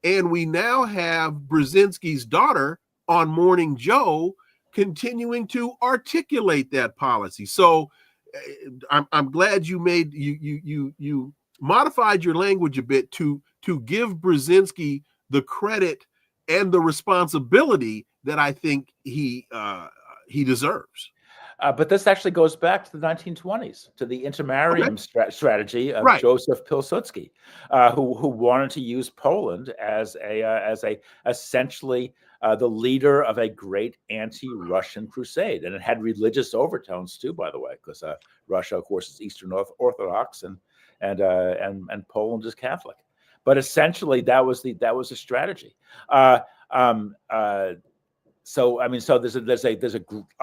And we now have Brzezinski's daughter on Morning Joe continuing to articulate that policy. So I'm glad you modified your language a bit to give Brzezinski the credit and the responsibility that I think he deserves. But this actually goes back to the 1920s, to the intermarium strategy of Joseph Pilsudski, who wanted to use Poland as a essentially the leader of a great anti-Russian crusade, and it had religious overtones too, by the way, because Russia, of course, is Eastern Orthodox, and Poland is Catholic. But essentially, that was a strategy. So I mean, so there's a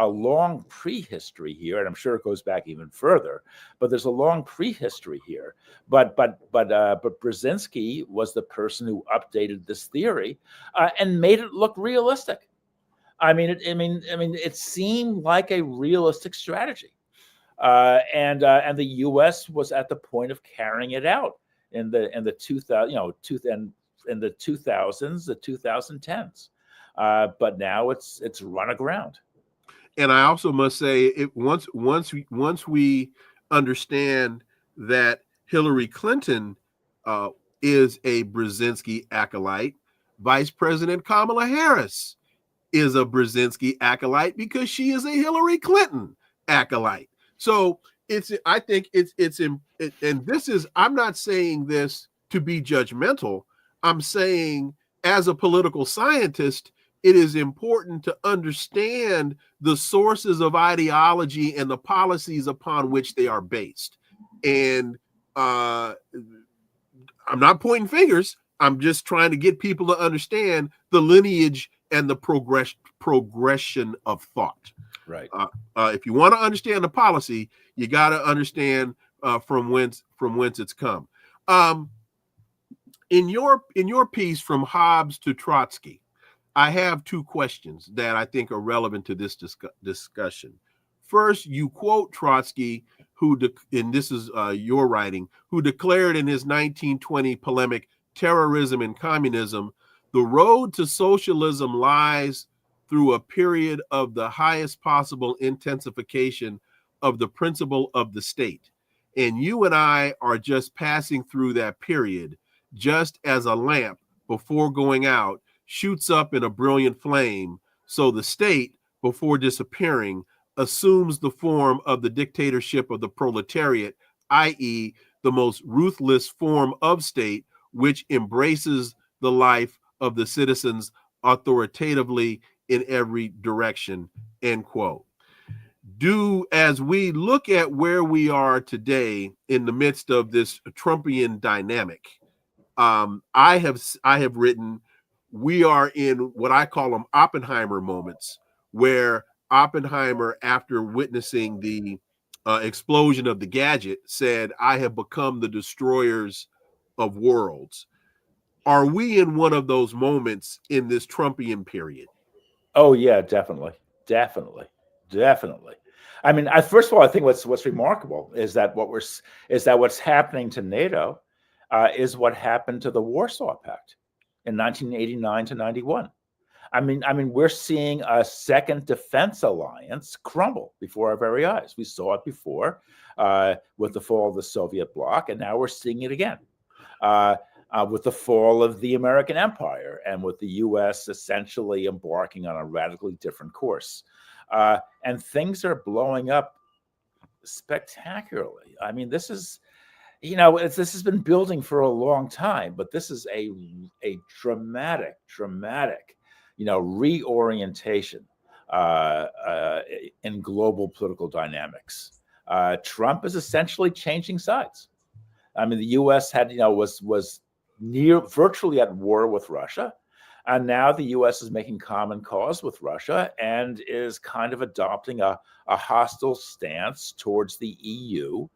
long prehistory here, and I'm sure it goes back even further. But there's a long prehistory here. But Brzezinski was the person who updated this theory and made it look realistic. I mean, it seemed like a realistic strategy, and the U.S. was at the point of carrying it out in the 2000s, the 2010s. But now it's run aground. And I also must say, once we understand that Hillary Clinton is a Brzezinski acolyte, Vice President Kamala Harris is a Brzezinski acolyte because she is a Hillary Clinton acolyte. So I think and this is, I'm not saying this to be judgmental. I'm saying, as a political scientist, it is important to understand the sources of ideology and the policies upon which they are based. And I'm not pointing fingers. I'm just trying to get people to understand the lineage and the progression of thought. Right. If you want to understand the policy, you got to understand from whence it's come. In your piece, From Hobbes to Trotsky, I have two questions that I think are relevant to this discussion. First, you quote Trotsky, and this is your writing, who declared in his 1920 polemic, Terrorism and Communism, the road to socialism lies through a period of the highest possible intensification of the principle of the state. And you and I are just passing through that period, just as a lamp before going out shoots up in a brilliant flame, so the state, before disappearing, assumes the form of the dictatorship of the proletariat, i.e., the most ruthless form of state, which embraces the life of the citizens authoritatively in every direction, end quote. As we look at where we are today in the midst of this Trumpian dynamic, I have written, we are in what I call them Oppenheimer moments, where Oppenheimer, after witnessing the explosion of the gadget, said, "I have become the destroyers of worlds." Are we in one of those moments in this Trumpian period? Oh yeah, definitely. I mean, first of all, I think what's remarkable is that what's happening to NATO is what happened to the Warsaw Pact in 1989 to 91. I mean, we're seeing a second defense alliance crumble before our very eyes. We saw it before with the fall of the Soviet bloc, and now we're seeing it again with the fall of the American empire and with the U.S. essentially embarking on a radically different course. And things are blowing up spectacularly. I mean, this is, this has been building for a long time, but this is a dramatic, reorientation in global political dynamics. Trump is essentially changing sides. I mean, the U.S. was virtually at war with Russia, and now the U.S. is making common cause with Russia and is kind of adopting a hostile stance towards the EU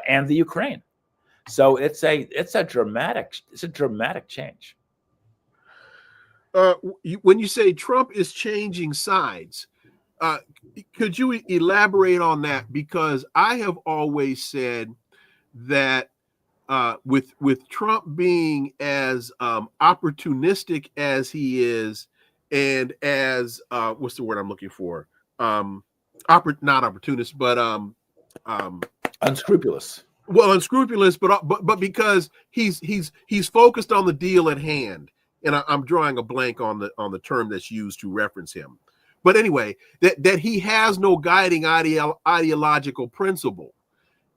and the Ukraine. So it's a dramatic change. When you say Trump is changing sides, could you elaborate on that? Because I have always said that with Trump being as opportunistic as he is, and as what's the word I'm looking for? Not opportunist, but unscrupulous. Well, unscrupulous, but because he's focused on the deal at hand, and I'm drawing a blank on the term that's used to reference him. But anyway, that he has no guiding ideological principle,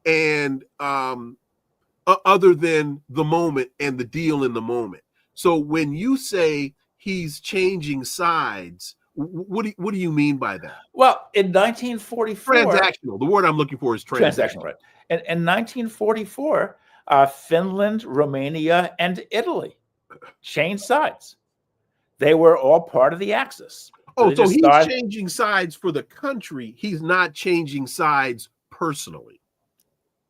and other than the moment and the deal in the moment. So when you say he's changing sides, what do you mean by that? Well, in 1944, transactional. The word I'm looking for is transactional. Right? In 1944, Finland, Romania, and Italy changed sides. They were all part of the Axis. Oh, so he's changing sides for the country. He's not changing sides personally.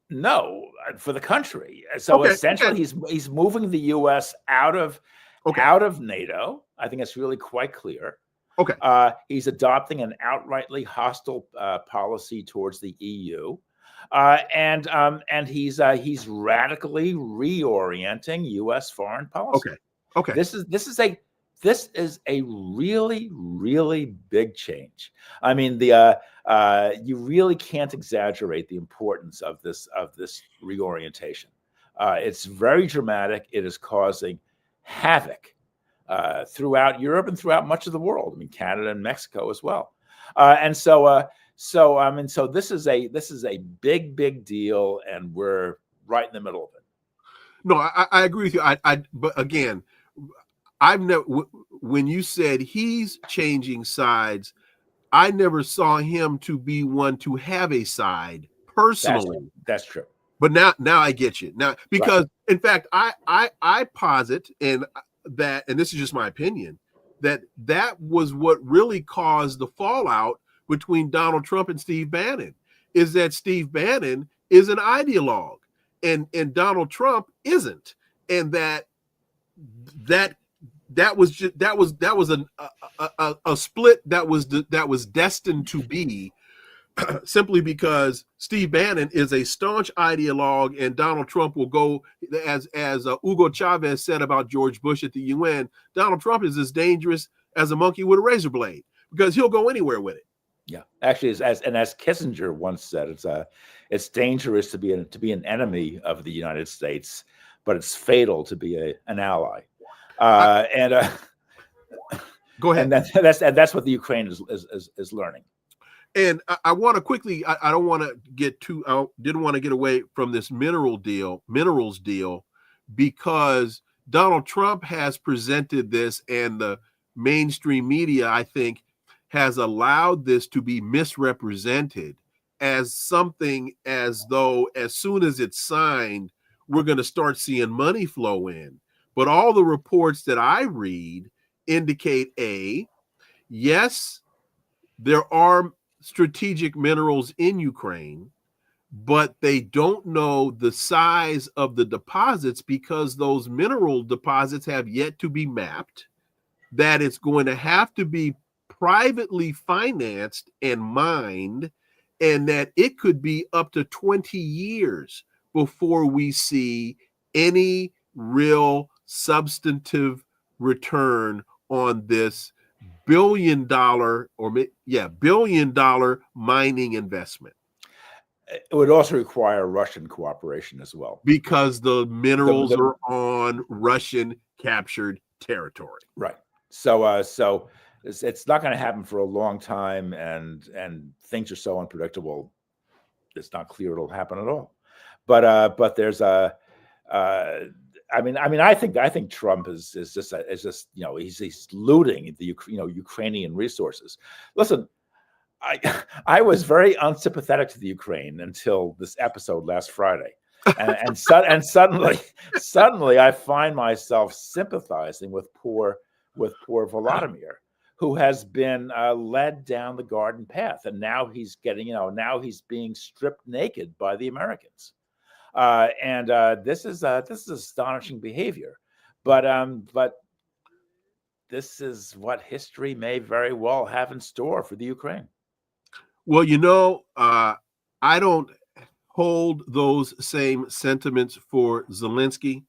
No, for the country. So essentially, he's moving the U.S. out of NATO. I think it's really quite clear. Okay. He's adopting an outrightly hostile policy towards the EU, and he's radically reorienting U.S. foreign policy. Okay. This is a really, really big change. I mean, you really can't exaggerate the importance of this reorientation. It's very dramatic. It is causing havoc throughout Europe and throughout much of the world. I mean, Canada and Mexico as well. So this is a big deal, and we're right in the middle of it. No, I agree with you. But again, I've never, when you said he's changing sides, I never saw him to be one to have a side personally. That's true. But now I get you now, because in fact, I posit, and this is just my opinion, that was what really caused the fallout between Donald Trump and Steve Bannon, is that Steve Bannon is an ideologue and Donald Trump isn't. And that was a split that was destined to be, simply because Steve Bannon is a staunch ideologue and Donald Trump will go, as Hugo Chavez said about George Bush at the UN, Donald Trump is as dangerous as a monkey with a razor blade, because he'll go anywhere with it. Yeah, actually, as Kissinger once said, it's dangerous to be an enemy of the United States, but it's fatal to be an ally. Go ahead. And that's what the Ukraine is learning. And I want to quickly, I don't want to get too, I didn't want to get away from this minerals deal, because Donald Trump has presented this, and the mainstream media, I think, has allowed this to be misrepresented as something as though as soon as it's signed, we're going to start seeing money flow in. But all the reports that I read indicate yes, there are strategic minerals in Ukraine, but they don't know the size of the deposits, because those mineral deposits have yet to be mapped, that it's going to have to be privately financed and mined, and that it could be up to 20 years before we see any real substantive return on this billion dollar mining investment. It would also require Russian cooperation as well, because the minerals are on Russian captured territory. Right. So it's not going to happen for a long time, and things are so unpredictable. It's not clear it'll happen at all. But there's I think Trump is just he's looting the Ukrainian resources. Listen, I was very unsympathetic to the Ukraine until this episode last Friday, and suddenly I find myself sympathizing with poor Volodymyr, who has been led down the garden path, and now he's being stripped naked by the Americans. This is astonishing behavior, but this is what history may very well have in store for the Ukraine. Well, I don't hold those same sentiments for Zelensky,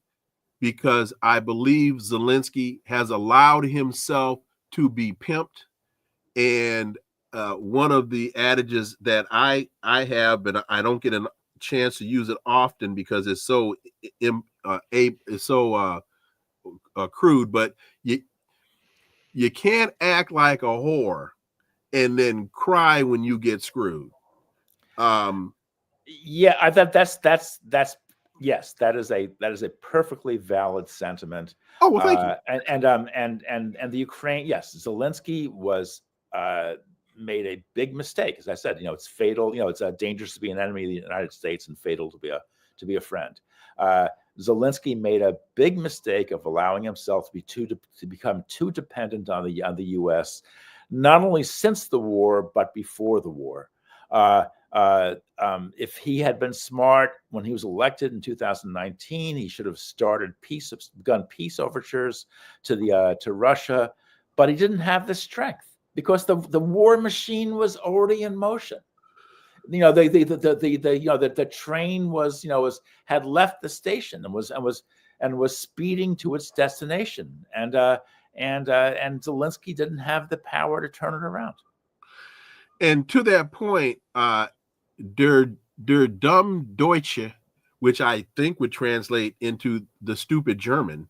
because I believe Zelensky has allowed himself to be pimped. And one of the adages that I have, but I don't get a chance to use it often because it's so crude, but you can't act like a whore and then cry when you get screwed. Yeah, I thought that's yes, that is a perfectly valid sentiment. Oh, well, thank you. And the Ukraine, yes, Zelensky was made a big mistake. As I said, it's fatal. It's dangerous to be an enemy of the United States and fatal to be a friend. Zelensky made a big mistake of allowing himself to become too dependent on the U.S. not only since the war but before the war. If he had been smart when he was elected in 2019, he should have begun peace overtures to Russia, but he didn't have the strength because the war machine was already in motion. The train had left the station and was speeding to its destination, and Zelensky didn't have the power to turn it around. And to that point, der dumm Deutsche, which I think would translate into the stupid German,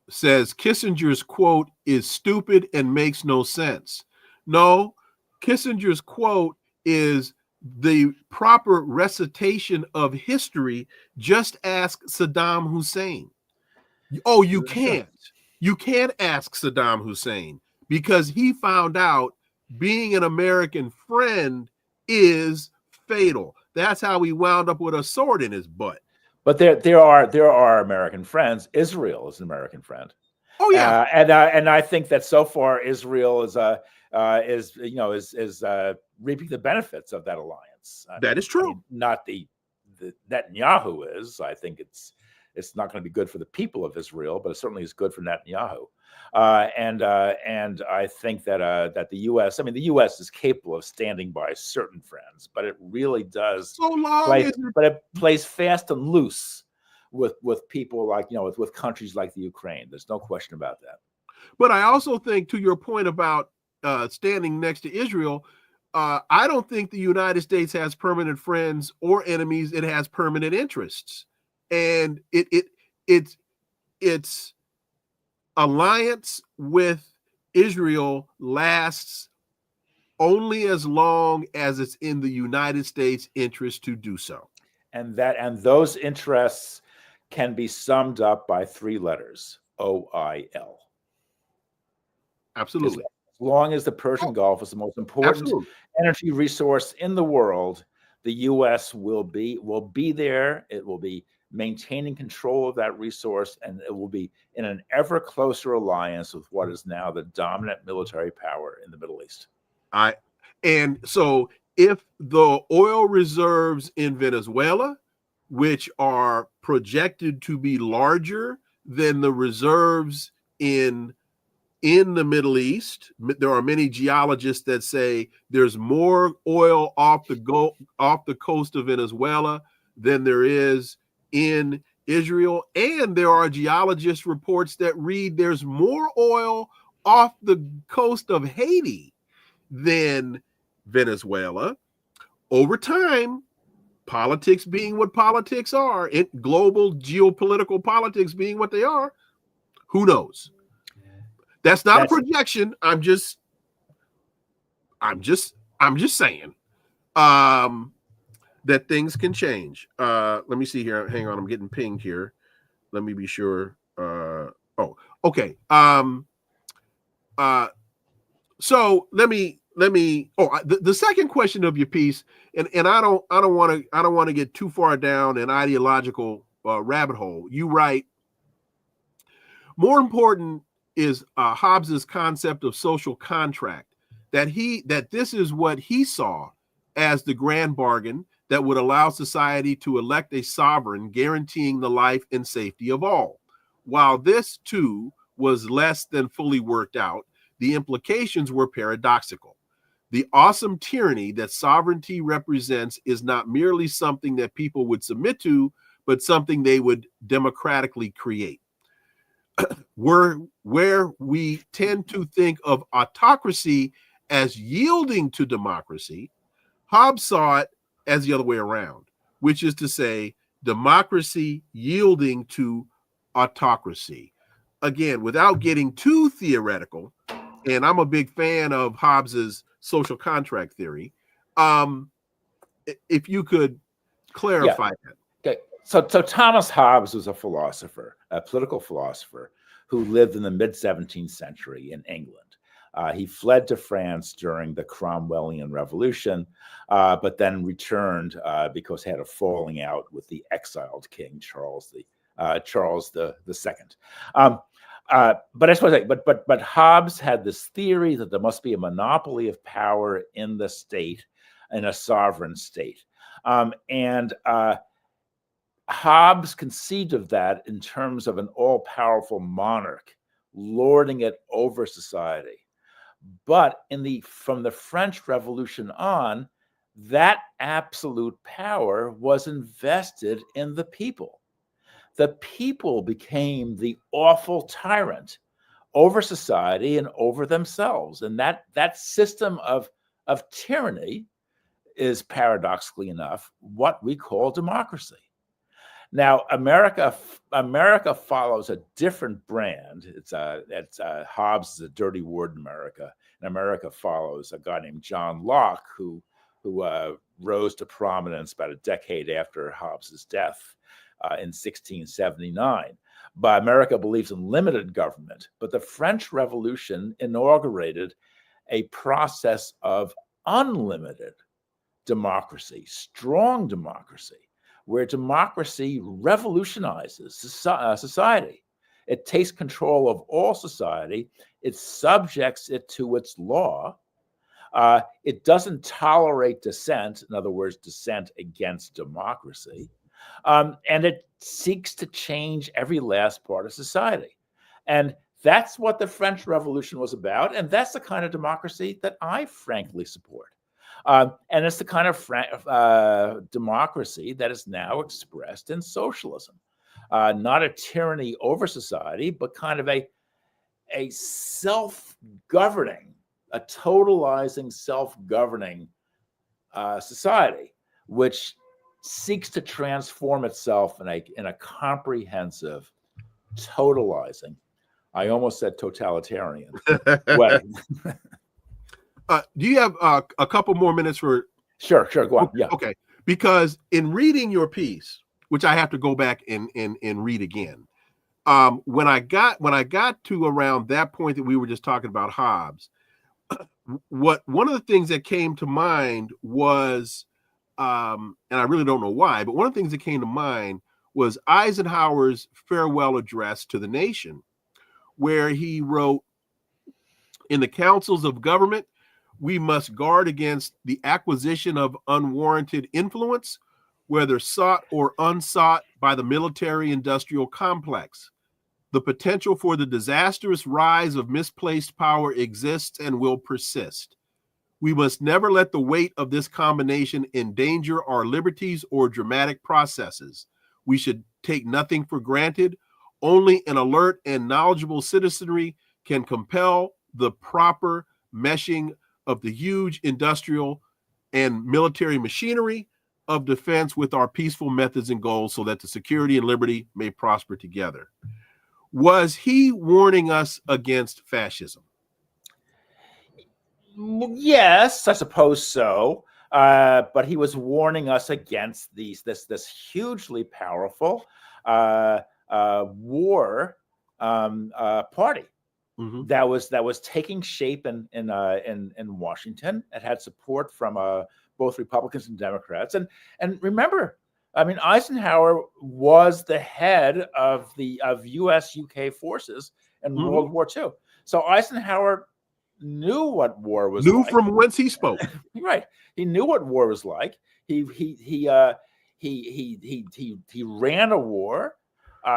says Kissinger's quote is stupid and makes no sense. No, Kissinger's quote is the proper recitation of history. Just ask Saddam Hussein. Oh, you can't. You can't ask Saddam Hussein because he found out being an American friend is fatal. That's how he wound up with a sword in his butt. But there are American friends. Israel is an American friend. Oh yeah, and I think that so far Israel is reaping the benefits of that alliance. That is true. Not the Netanyahu is. I think it's not going to be good for the people of Israel, but it certainly is good for Netanyahu. And I think that the U.S. the U.S. is capable of standing by certain friends, but it really does. But it plays fast and loose with people like with countries like the Ukraine. There's no question about that. But I also think, to your point about standing next to Israel, I don't think the United States has permanent friends or enemies. It has permanent interests, and its alliance with Israel lasts only as long as it's in the United States' interest to do so. And those interests can be summed up by three letters: OIL. Absolutely. As long as the Persian Gulf is the most important energy resource in the world, the U.S. will be there. It will be maintaining control of that resource, and it will be in an ever closer alliance with what is now the dominant military power in the Middle East. And so if the oil reserves in Venezuela, which are projected to be larger than the reserves in the Middle East, there are many geologists that say there's more oil off the coast of Venezuela than there is in Israel, and there are geologist reports that read there's more oil off the coast of Haiti than Venezuela. Over time, politics being what politics are, global geopolitical politics being what they are, who knows? That's not a projection. I'm just saying that things can change. Let me see here. Hang on, I'm getting pinged here. Let me be sure. Okay. So let me. The second question of your piece, and I don't want to get too far down an ideological rabbit hole. You write, more important is Hobbes's concept of social contract, that this is what he saw as the grand bargain that would allow society to elect a sovereign guaranteeing the life and safety of all. While this too was less than fully worked out, the implications were paradoxical. The awesome tyranny that sovereignty represents is not merely something that people would submit to, but something they would democratically create. Where we tend to think of autocracy as yielding to democracy, Hobbes saw it as the other way around, which is to say, democracy yielding to autocracy. Again, without getting too theoretical, and I'm a big fan of Hobbes's social contract theory. If you could clarify that. Okay. So Thomas Hobbes was a philosopher, a political philosopher who lived in the mid-17th century in England. He fled to France during the Cromwellian Revolution, but then returned because he had a falling out with the exiled king Charles II. But I suppose, but Hobbes had this theory that there must be a monopoly of power in the state, in a sovereign state, and Hobbes conceived of that in terms of an all-powerful monarch lording it over society. But from the French Revolution on, that absolute power was invested in the people. The people became the awful tyrant over society and over themselves. And that system of tyranny is, paradoxically enough, what we call democracy. Now, America follows a different brand. It's Hobbes is a dirty word in America, and America follows a guy named John Locke, who rose to prominence about a decade after Hobbes's death in 1679. But America believes in limited government. But the French Revolution inaugurated a process of unlimited democracy, strong democracy, where democracy revolutionizes society. It takes control of all society. It subjects it to its law. It doesn't tolerate dissent, in other words, dissent against democracy. And it seeks to change every last part of society. And that's what the French Revolution was about. And that's the kind of democracy that I frankly support. And it's the kind of democracy that is now expressed in socialism, not a tyranny over society, but kind of a self-governing, a totalizing self-governing society, which seeks to transform itself in a comprehensive, totalizing, I almost said totalitarian way. Do you have a couple more minutes for? Sure, go on. Yeah. Okay. Because in reading your piece, which I have to go back and read again, when I got to around that point that we were just talking about Hobbes, one of the things that came to mind was, and I really don't know why, but one of the things that came to mind was Eisenhower's farewell address to the nation, where he wrote, "In the councils of government, we must guard against the acquisition of unwarranted influence, whether sought or unsought by the military-industrial complex. The potential for the disastrous rise of misplaced power exists and will persist. We must never let the weight of this combination endanger our liberties or dramatic processes. We should take nothing for granted. Only an alert and knowledgeable citizenry can compel the proper meshing of the huge industrial and military machinery of defense with our peaceful methods and goals so that the security and liberty may prosper together." Was he warning us against fascism? Yes, I suppose so. But he was warning us against this hugely powerful war party. Mm-hmm. that was taking shape in Washington. It had support from both Republicans and Democrats. And remember, I mean, Eisenhower was the head of U.S.-UK forces in mm-hmm. World War II. So Eisenhower knew what war was like. Knew from whence he spoke. Right. He knew what war was like. He ran a war.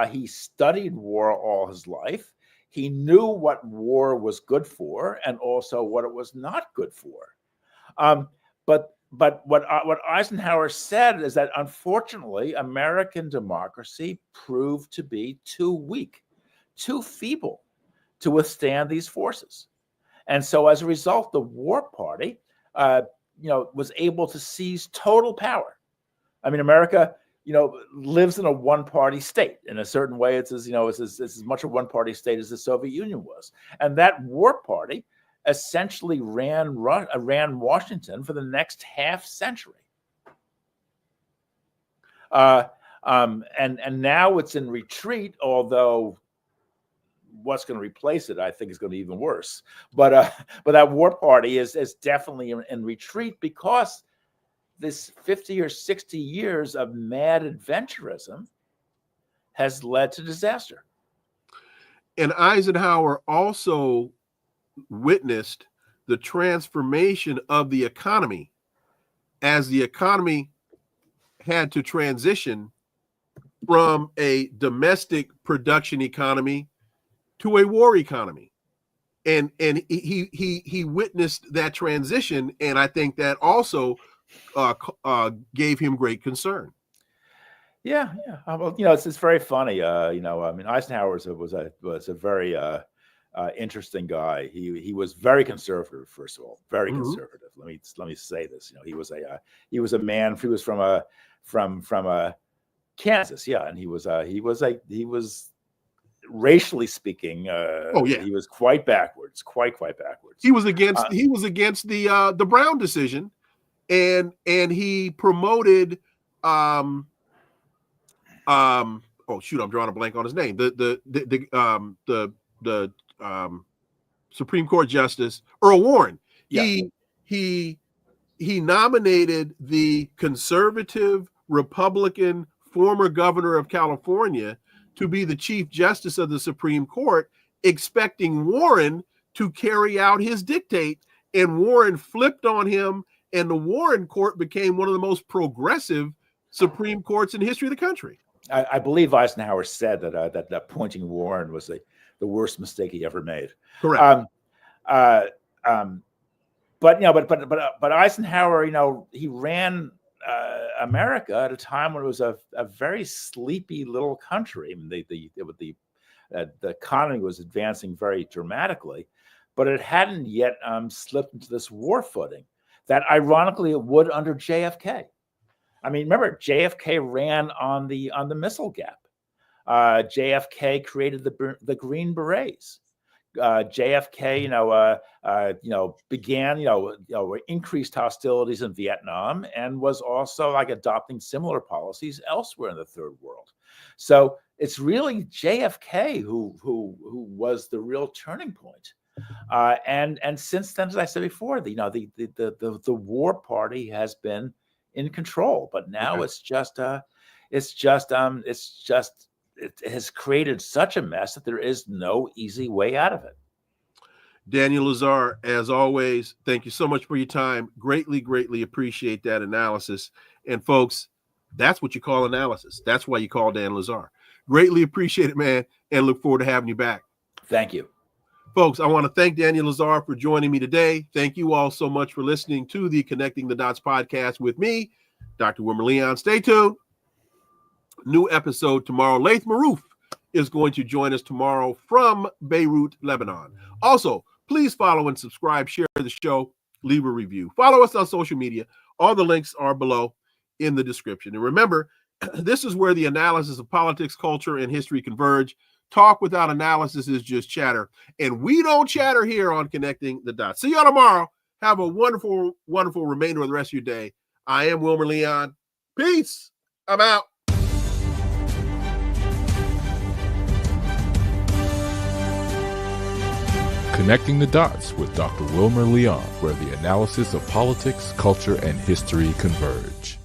He studied war all his life. He knew what war was good for and also what it was not good for. But what Eisenhower said is that, unfortunately, American democracy proved to be too weak, too feeble to withstand these forces. And so as a result, the war party was able to seize total power. I mean, America lives in a one-party state. In a certain way, it's as much a one-party state as the Soviet Union was. And that war party essentially ran Washington for the next half century. And now it's in retreat, although what's going to replace it, I think, is going to be even worse. But that war party is definitely in retreat because this 50 or 60 years of mad adventurism has led to disaster. And Eisenhower also witnessed the transformation of the economy as the economy had to transition from a domestic production economy to a war economy. And he witnessed that transition, and I think that also gave him great concern. Yeah. Well, it's very funny. Eisenhower was a very interesting guy. He was very conservative. First of all, very conservative. Let me say this. He was a man. He was from Kansas. Yeah, and he was racially speaking. He was quite backwards. Quite backwards. He was against the Brown decision, and he promoted. I'm drawing a blank on his name. The Supreme Court Justice Earl Warren. Yeah. He nominated the conservative Republican former governor of California to be the Chief Justice of the Supreme Court, expecting Warren to carry out his dictate, and Warren flipped on him, and the Warren Court became one of the most progressive Supreme Courts in the history of the country. I believe Eisenhower said that appointing Warren was the worst mistake he ever made. Correct. But Eisenhower, he ran America at a time when it was a very sleepy little country. I mean, the economy was advancing very dramatically, but it hadn't yet slipped into this war footing that, ironically, it would under JFK. I mean, remember, JFK ran on the missile gap. JFK created the Green Berets. JFK, began, increased hostilities in Vietnam, and was also adopting similar policies elsewhere in the third world. So it's really JFK who was the real turning point. And since then, as I said before, the war party has been in control, but now it has created such a mess that there is no easy way out of it. Daniel Lazare, as always, thank you so much for your time. Greatly appreciate that analysis. And folks, that's what you call analysis. That's why you call Dan Lazare. Greatly appreciate it, man, and look forward to having you back. Thank you. Folks, I want to thank Daniel Lazare for joining me today. Thank you all so much for listening to the Connecting the Dots podcast with me, Dr. Wilmer Leon. Stay tuned. New episode tomorrow. Laith Marouf is going to join us tomorrow from Beirut, Lebanon. Also, please follow and subscribe, share the show, leave a review. Follow us on social media. All the links are below in the description. And remember, this is where the analysis of politics, culture, and history converge. Talk without analysis is just chatter. And we don't chatter here on Connecting the Dots. See y'all tomorrow. Have a wonderful remainder of the rest of your day. I am Wilmer Leon. Peace. I'm out. Connecting the Dots with Dr. Wilmer Leon, where the analysis of politics, culture, and history converge.